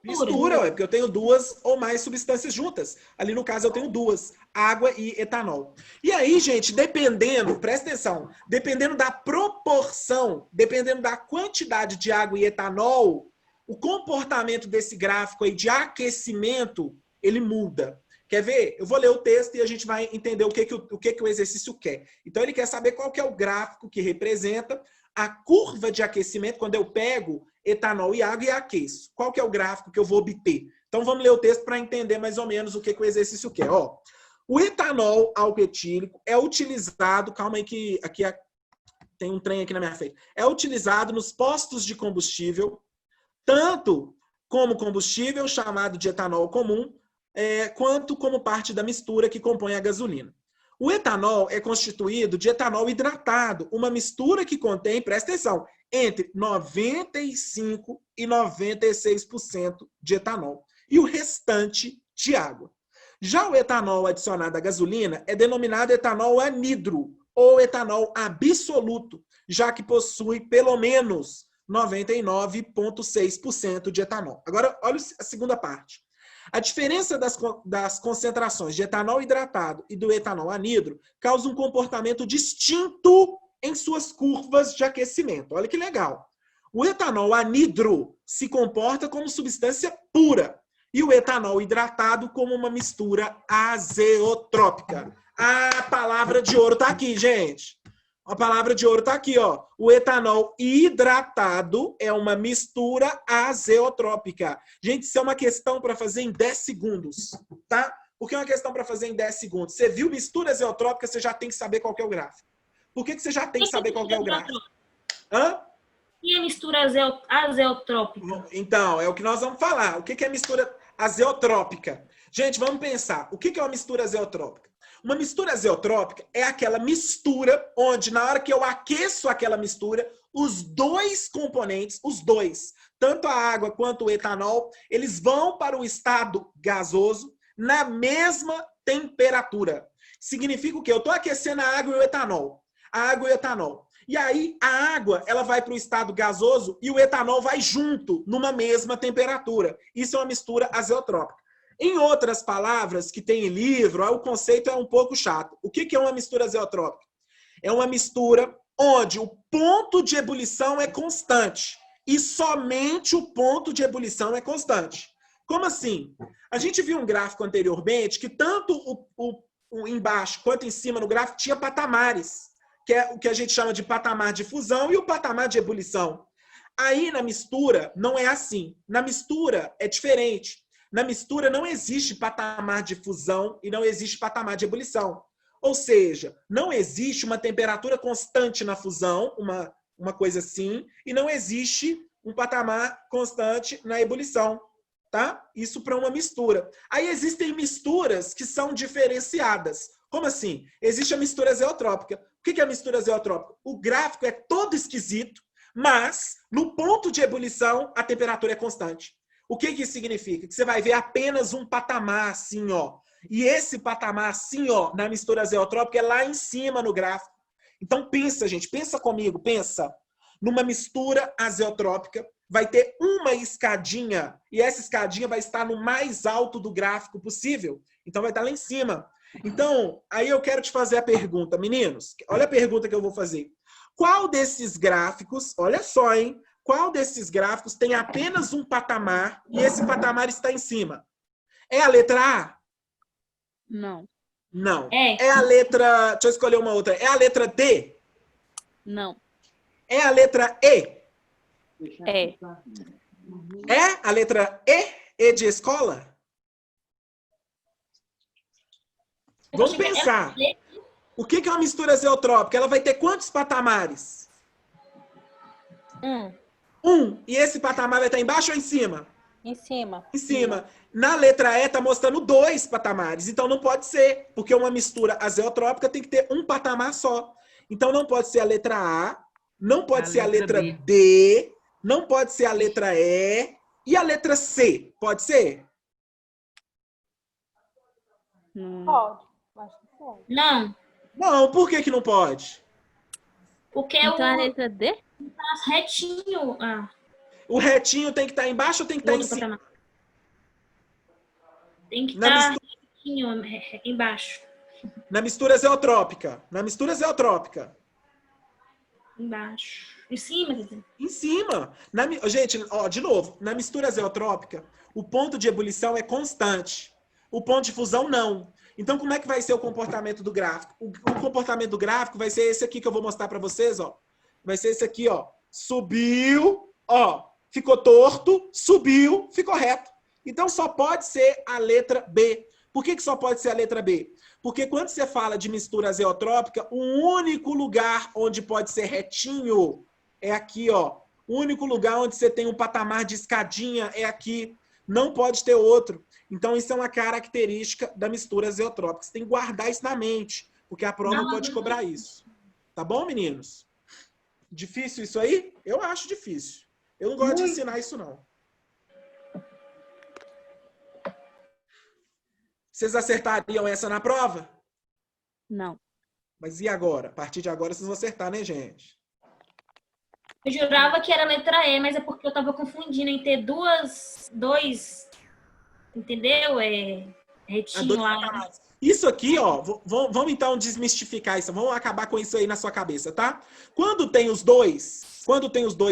Mistura, porque eu tenho duas ou mais substâncias juntas. Ali no caso eu tenho duas, água e etanol. E aí, gente, dependendo, presta atenção, dependendo da proporção, dependendo da quantidade de água e etanol, o comportamento desse gráfico aí de aquecimento, ele muda. Quer ver? Eu vou ler o texto e a gente vai entender o que o exercício quer. Então ele quer saber qual que é o gráfico que representa a curva de aquecimento quando eu pego etanol e água e aqueço. Qual que é o gráfico que eu vou obter? Então vamos ler o texto para entender mais ou menos o que o exercício quer. Ó, o etanol alcoetílico é utilizado, calma aí que aqui tem um trem aqui na minha frente, é utilizado nos postos de combustível, tanto como combustível chamado de etanol comum, quanto como parte da mistura que compõe a gasolina. O etanol é constituído de etanol hidratado, uma mistura que contém, presta atenção, entre 95% e 96% de etanol e o restante de água. Já o etanol adicionado à gasolina é denominado etanol anidro ou etanol absoluto, já que possui pelo menos 99,6% de etanol. Agora, olha a segunda parte. A diferença das concentrações de etanol hidratado e do etanol anidro causa um comportamento distinto em suas curvas de aquecimento. Olha que legal. O etanol anidro se comporta como substância pura e o etanol hidratado como uma mistura azeotrópica. A palavra de ouro está aqui, gente. A palavra de ouro está aqui, ó. O etanol hidratado é uma mistura azeotrópica. Gente, isso é uma questão para fazer em 10 segundos, tá? Por que é uma questão para fazer em 10 segundos? Você viu mistura azeotrópica, você já tem que saber qual que é o gráfico. Por que você já tem que saber qual que é o gráfico? Hã? E a mistura azeotrópica? Então, é o que nós vamos falar. O que é mistura azeotrópica? Gente, vamos pensar. O que é uma mistura azeotrópica? Uma mistura azeotrópica é aquela mistura onde, na hora que eu aqueço aquela mistura, os dois componentes, tanto a água quanto o etanol, eles vão para o estado gasoso na mesma temperatura. Significa o quê? Eu estou aquecendo a água e o etanol. E aí, a água ela vai para o estado gasoso e o etanol vai junto, numa mesma temperatura. Isso é uma mistura azeotrópica. Em outras palavras, que tem em livro, o conceito é um pouco chato. O que é uma mistura azeotrópica? É uma mistura onde o ponto de ebulição é constante. E somente o ponto de ebulição é constante. Como assim? A gente viu um gráfico anteriormente que tanto o embaixo quanto em cima no gráfico tinha patamares, que é o que a gente chama de patamar de fusão e o patamar de ebulição. Aí na mistura não é assim. Na mistura é diferente. Na mistura não existe patamar de fusão e não existe patamar de ebulição. Ou seja, não existe uma temperatura constante na fusão, uma coisa assim, e não existe um patamar constante na ebulição, tá? Isso para uma mistura. Aí existem misturas que são diferenciadas. Como assim? Existe a mistura azeotrópica. O que é a mistura azeotrópica? O gráfico é todo esquisito, mas no ponto de ebulição a temperatura é constante. O que isso significa? Que você vai ver apenas um patamar assim, ó. E esse patamar assim, ó, na mistura azeotrópica é lá em cima no gráfico. Então pensa, gente, pensa comigo, pensa. Numa mistura azeotrópica vai ter uma escadinha e essa escadinha vai estar no mais alto do gráfico possível. Então vai estar lá em cima. Então, aí eu quero te fazer a pergunta, meninos. Olha a pergunta que eu vou fazer. Qual desses gráficos, olha só, hein? Qual desses gráficos tem apenas um patamar e esse patamar está em cima? É a letra A? Não. Não. É. É a letra... Deixa eu escolher uma outra. É a letra D? Não. É a letra E? É. É a letra E? E de escola? Vamos pensar. O que é uma mistura azeotrópica? Ela vai ter quantos patamares? E esse patamar vai estar embaixo ou em cima? Em cima. Em cima. Na letra E está mostrando 2 patamares. Então não pode ser, porque uma mistura azeotrópica tem que ter um patamar só. Então não pode ser a letra A, não pode ser a letra D, não pode ser a letra E e a letra C. Pode ser? Pode. Acho que pode. Não, Não, por que não pode? porque Então a o letra D? retinho. O retinho tem que estar embaixo ou tem que estar em Outro cima? patamar. Tem que Na estar mistura- retinho embaixo. Na mistura azeotrópica. Na mistura azeotrópica. Embaixo. Em cima, quer dizer. Em cima. Gente, ó, de novo. Na mistura azeotrópica, o ponto de ebulição é constante. O ponto de fusão, não. Então, como é que vai ser o comportamento do gráfico? O comportamento do gráfico vai ser esse aqui que eu vou mostrar para vocês, ó. Vai ser esse aqui, ó. Subiu, ó. Ficou torto, subiu, ficou reto. Então, só pode ser a letra B. Por que só pode ser a letra B? Porque quando você fala de mistura azeotrópica, o único lugar onde pode ser retinho é aqui, ó. O único lugar onde você tem um patamar de escadinha é aqui. Não pode ter outro. Então, isso é uma característica da mistura azeotrópica. Você tem que guardar isso na mente, porque a prova pode cobrar isso. Tá bom, meninos? Difícil isso aí? Eu acho difícil. Eu não gosto de ensinar isso, não. Vocês acertariam essa na prova? Não. Mas e agora? A partir de agora vocês vão acertar, né, gente? Eu jurava que era a letra E, mas é porque eu tava confundindo em ter dois, entendeu? Retinho Dois lá. patamares. Isso aqui, ó, vamos então desmistificar isso, vamos acabar com isso aí na sua cabeça, tá? Quando tem os dois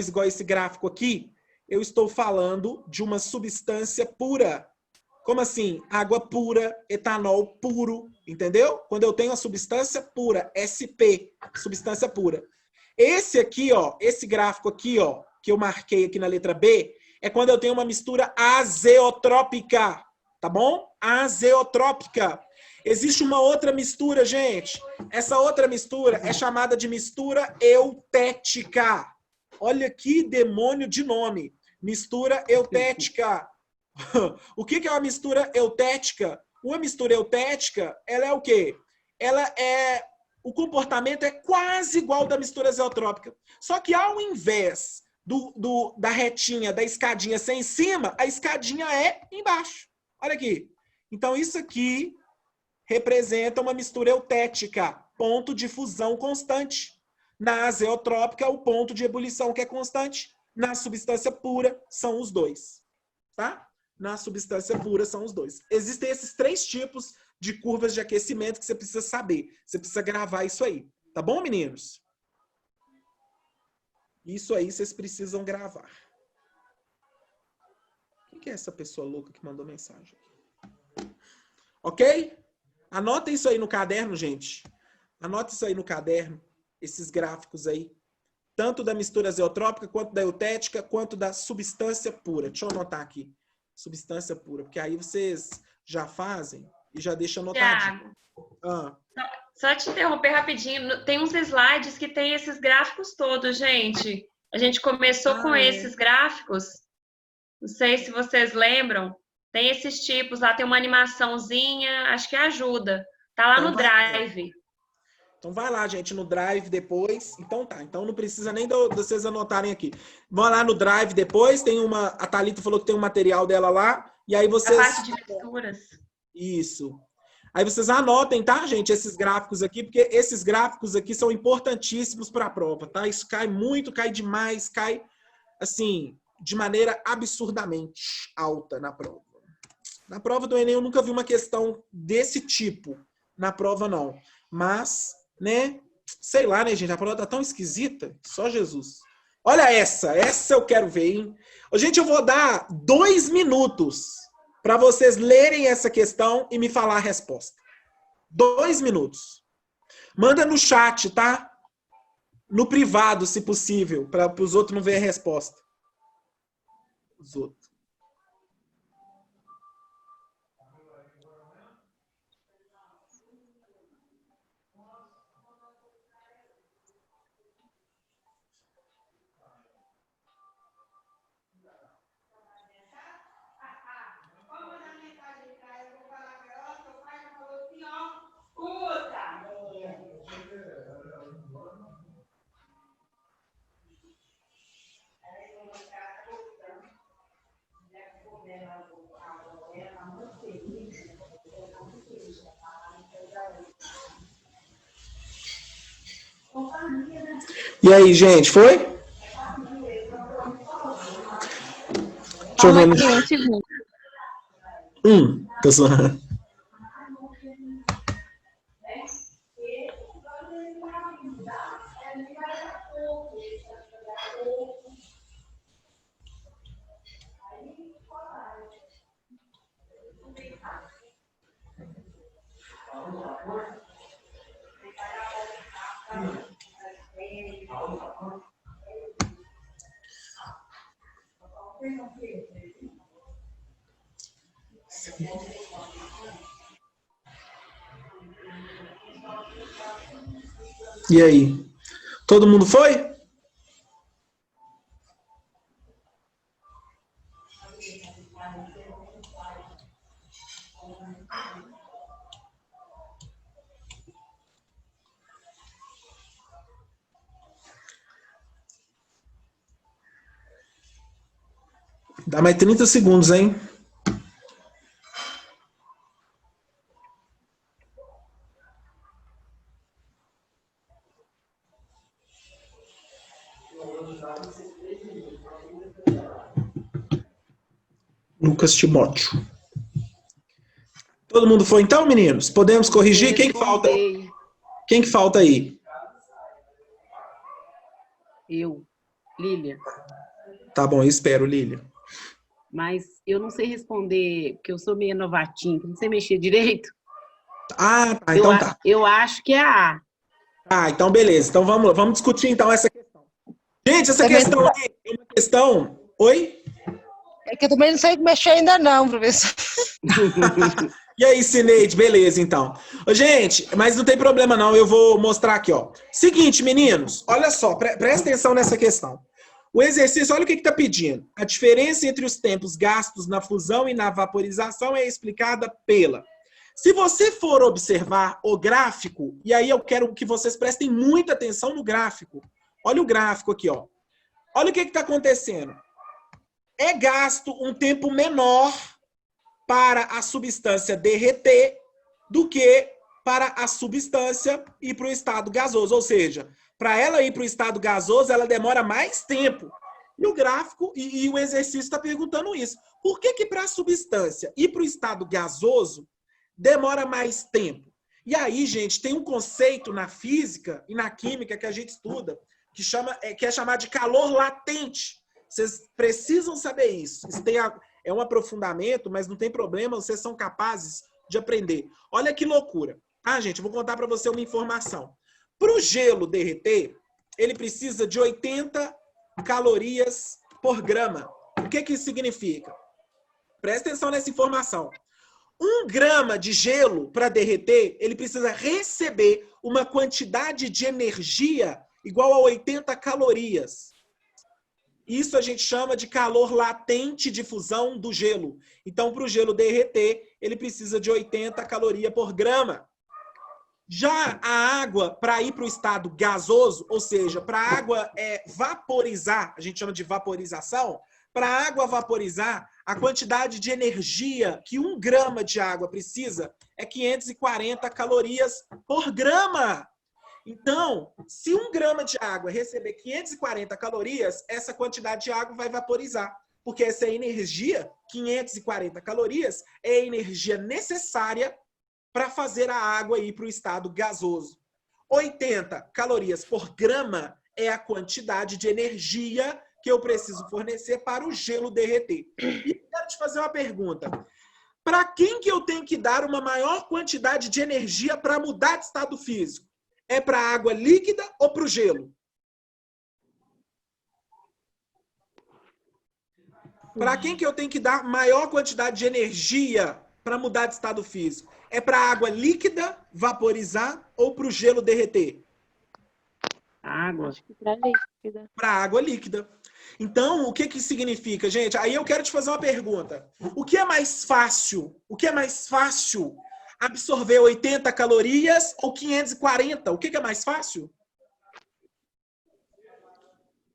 igual esse gráfico aqui, eu estou falando de uma substância pura. Como assim? Água pura, etanol puro, entendeu? Quando eu tenho a substância pura, SP, substância pura. Esse aqui, ó, esse gráfico aqui, ó, que eu marquei aqui na letra B, é quando eu tenho uma mistura azeotrópica, tá bom? Azeotrópica. Existe uma outra mistura, gente. Essa outra mistura é chamada de mistura eutética. Olha que demônio de nome. Mistura eutética. O que é uma mistura eutética? Uma mistura eutética, ela é o quê? O comportamento é quase igual da mistura azeotrópica. Só que ao invés da retinha, da escadinha ser em cima, a escadinha é embaixo. Olha aqui. Então isso aqui representa uma mistura eutética, ponto de fusão constante. Na azeotrópica, o ponto de ebulição que é constante. Na substância pura, são os dois. Tá? Na substância pura são os dois. Existem esses 3 tipos de curvas de aquecimento que você precisa saber. Você precisa gravar isso aí. Tá bom, meninos? Isso aí vocês precisam gravar. Quem é essa pessoa louca que mandou mensagem? Ok? Anota isso aí no caderno, gente. Anota isso aí no caderno. Esses gráficos aí. Tanto da mistura azeotrópica, quanto da eutética, quanto da substância pura. Deixa eu anotar aqui. Substância pura, porque aí vocês já fazem e já deixam anotadinho. Só te interromper rapidinho, tem uns slides que tem esses gráficos todos, gente. A gente começou com esses gráficos, não sei se vocês lembram, tem esses tipos, lá tem uma animaçãozinha, acho que ajuda. Tá lá Então no Drive. Então vai lá, gente, no Drive depois. Então tá, então não precisa nem de vocês anotarem aqui. Vão lá no Drive depois, tem a Thalita falou que tem um material dela lá, e aí vocês... A parte de misturas. Isso. Aí vocês anotem, tá, gente, esses gráficos aqui, porque esses gráficos aqui são importantíssimos para a prova, tá? Isso cai muito, cai demais, cai, assim, de maneira absurdamente alta na prova. Na prova do Enem eu nunca vi uma questão desse tipo na prova, não. Mas... né? Sei lá, né, gente? A prova tá tão esquisita. Só Jesus. Olha essa eu quero ver, hein? Gente, eu vou dar 2 minutos para vocês lerem essa questão e me falar a resposta. 2 minutos. Manda no chat, tá? No privado, se possível, para os outros não verem a resposta. Os outros. E aí, gente, foi? Deixa eu Calma ver. aqui, um segundo. Tô zoando. E aí? Todo mundo foi? Dá mais 30 segundos, hein? Lucas Timóteo. Todo mundo foi então, meninos? Podemos corrigir? Quem que falta? Quem que falta aí? Eu, Lília. Tá bom, eu espero, Lília. Mas eu não sei responder, porque eu sou meio novatinho, não sei mexer direito. Ah, tá, então tá. Eu acho que é a A. Ah, então beleza. Então vamos discutir então essa questão. Gente, essa questão aqui é uma questão... Oi? É que eu também não sei mexer ainda não, professor. E aí, Cineide, beleza, então. Ô, gente, mas não tem problema não, eu vou mostrar aqui, ó. Seguinte, meninos, olha só, presta atenção nessa questão. O exercício, olha o que está pedindo. A diferença entre os tempos gastos na fusão e na vaporização é explicada pela... Se você for observar o gráfico, e aí eu quero que vocês prestem muita atenção no gráfico. Olha o gráfico aqui, ó. Olha o que está acontecendo. É gasto um tempo menor para a substância derreter do que para a substância ir para o estado gasoso. Ou seja, para ela ir para o estado gasoso, ela demora mais tempo. E o gráfico e o exercício está perguntando isso. Por que para a substância ir para o estado gasoso demora mais tempo? E aí, gente, tem um conceito na física e na química que a gente estuda que é chamado de calor latente. Vocês precisam saber isso. Isso é um aprofundamento, mas não tem problema, vocês são capazes de aprender. Olha que loucura. Ah, gente, eu vou contar para você uma informação. Para o gelo derreter, ele precisa de 80 calorias por grama. O que isso significa? Presta atenção nessa informação. 1 grama de gelo para derreter, ele precisa receber uma quantidade de energia igual a 80 calorias. Isso a gente chama de calor latente de fusão do gelo. Então, para o gelo derreter, ele precisa de 80 calorias por grama. Já a água, para ir para o estado gasoso, ou seja, para a água vaporizar, a gente chama de vaporização, para a água vaporizar, a quantidade de energia que 1 grama de água precisa é 540 calorias por grama. Então, se 1 grama de água receber 540 calorias, essa quantidade de água vai vaporizar. Porque essa energia, 540 calorias, é a energia necessária para fazer a água ir para o estado gasoso. 80 calorias por grama é a quantidade de energia que eu preciso fornecer para o gelo derreter. E eu quero te fazer uma pergunta. Para quem que eu tenho que dar uma maior quantidade de energia para mudar de estado físico? É para a água líquida ou para o gelo? Para quem que eu tenho que dar maior quantidade de energia para mudar de estado físico? É para a água líquida vaporizar ou para o gelo derreter? Água. Para Para a água líquida. Então, o que significa, gente? Aí eu quero te fazer uma pergunta. O que é mais fácil? O que é mais fácil? Absorver 80 calorias ou 540? O que é mais fácil?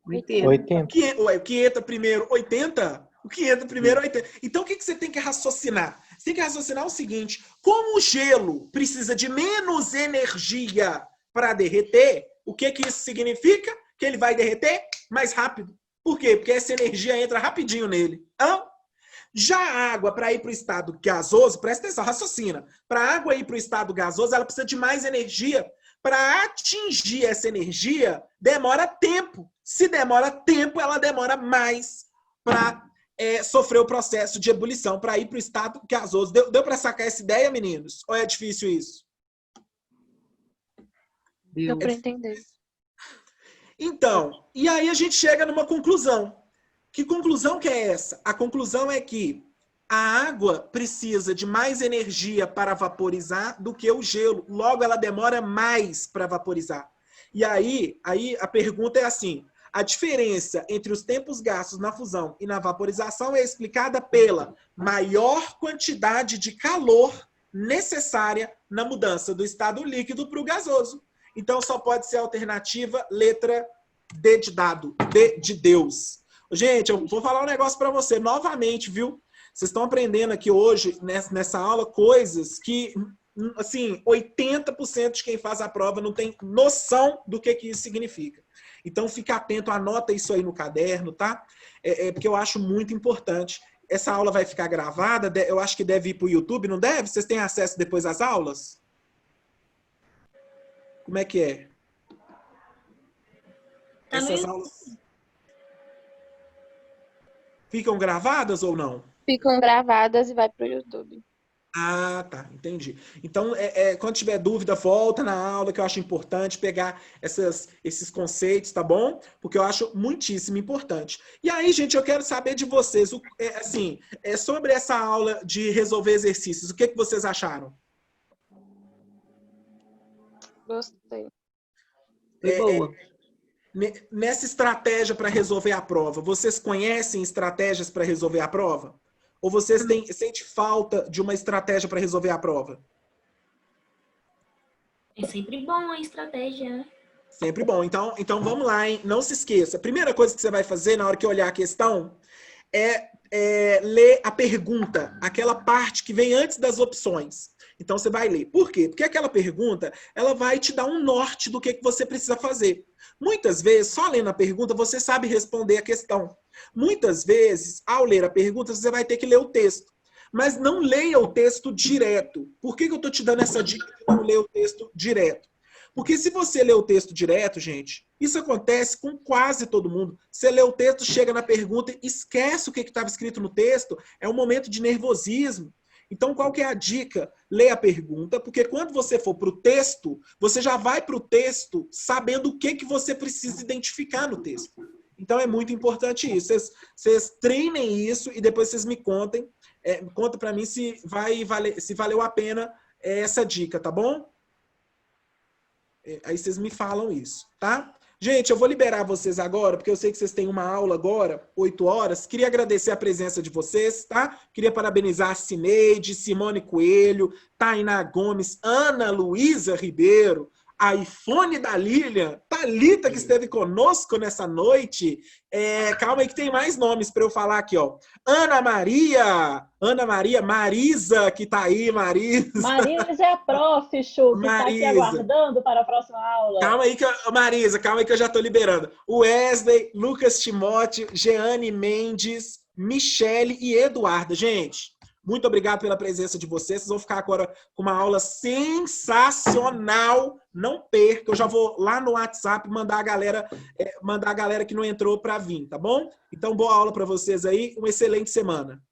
80. O que entra primeiro? 80? O que entra primeiro é 80. Então, o que você tem que raciocinar? Você tem que raciocinar o seguinte. Como o gelo precisa de menos energia para derreter, o que isso significa? que ele vai derreter mais rápido. Por quê? Porque essa energia entra rapidinho nele. Já a água, para ir para o estado gasoso, presta atenção, raciocina. Para a água ir para o estado gasoso, ela precisa de mais energia. Para atingir essa energia, demora tempo. Se demora tempo, ela demora mais para sofrer o processo de ebulição, para ir para o estado gasoso. Deu para sacar essa ideia, meninos? Ou é difícil isso? Deu para entender. Então, e aí a gente chega numa conclusão. Que conclusão que é essa? A conclusão é que a água precisa de mais energia para vaporizar do que o gelo. Logo, ela demora mais para vaporizar. E aí a pergunta é assim: a diferença entre os tempos gastos na fusão e na vaporização é explicada pela maior quantidade de calor necessária na mudança do estado líquido para o gasoso. Então, só pode ser a alternativa letra D de dado, D de Deus. Gente, eu vou falar um negócio para você novamente, viu? Vocês estão aprendendo aqui hoje, nessa aula, coisas que, assim, 80% de quem faz a prova não tem noção do que isso significa. Então, fica atento, anota isso aí no caderno, tá? Porque eu acho muito importante. Essa aula vai ficar gravada, eu acho que deve ir para o YouTube, não deve? Vocês têm acesso depois às aulas? Como é que é? Essas aulas ficam gravadas ou não? Ficam gravadas e vai pro YouTube. Ah, tá, entendi. Então, quando tiver dúvida, volta na aula, que eu acho importante pegar esses conceitos, tá bom? Porque eu acho muitíssimo importante. E aí, gente, eu quero saber de vocês, sobre essa aula de resolver exercícios, o que vocês acharam? Gostei. Boa. Nessa estratégia para resolver a prova, vocês conhecem estratégias para resolver a prova? Ou vocês sentem falta de uma estratégia para resolver a prova? É sempre bom a estratégia, né? Sempre bom. Então vamos lá, hein? Não se esqueça. A primeira coisa que você vai fazer na hora que olhar a questão é ler a pergunta, aquela parte que vem antes das opções. Então você vai ler. Por quê? Porque aquela pergunta, ela vai te dar um norte do que você precisa fazer. Muitas vezes, só lendo a pergunta, você sabe responder a questão. Muitas vezes, ao ler a pergunta, você vai ter que ler o texto. Mas não leia o texto direto. Por que eu estou te dando essa dica de não ler o texto direto? Porque se você lê o texto direto, gente, isso acontece com quase todo mundo. Você lê o texto, chega na pergunta, esquece o que estava escrito no texto, é um momento de nervosismo. Então, qual que é a dica? Lê a pergunta, porque quando você for para o texto, você já vai para o texto sabendo o que você precisa identificar no texto. Então, é muito importante isso. Vocês treinem isso e depois vocês me contem. Conta para mim se valeu a pena essa dica, tá bom? Aí vocês me falam isso, tá? Gente, eu vou liberar vocês agora, porque eu sei que vocês têm uma aula agora, 8 horas. Queria agradecer a presença de vocês, tá? Queria parabenizar a Cineide, Simone Coelho, Tainá Gomes, Ana Luísa Ribeiro, a iPhone da Lilian, Thalita, que esteve conosco nessa noite. Calma aí que tem mais nomes para eu falar aqui, ó. Ana Maria, Marisa, que tá aí, Marisa. Marisa é a prof, Chu, que está aqui aguardando para a próxima aula. Marisa, calma aí que eu já tô liberando. Wesley, Lucas Timóteo, Jeane Mendes, Michele e Eduarda. Gente, muito obrigado pela presença de vocês. Vocês vão ficar agora com uma aula sensacional. Não perca, eu já vou lá no WhatsApp mandar a galera que não entrou para vir, tá bom? Então, boa aula para vocês aí. Uma excelente semana.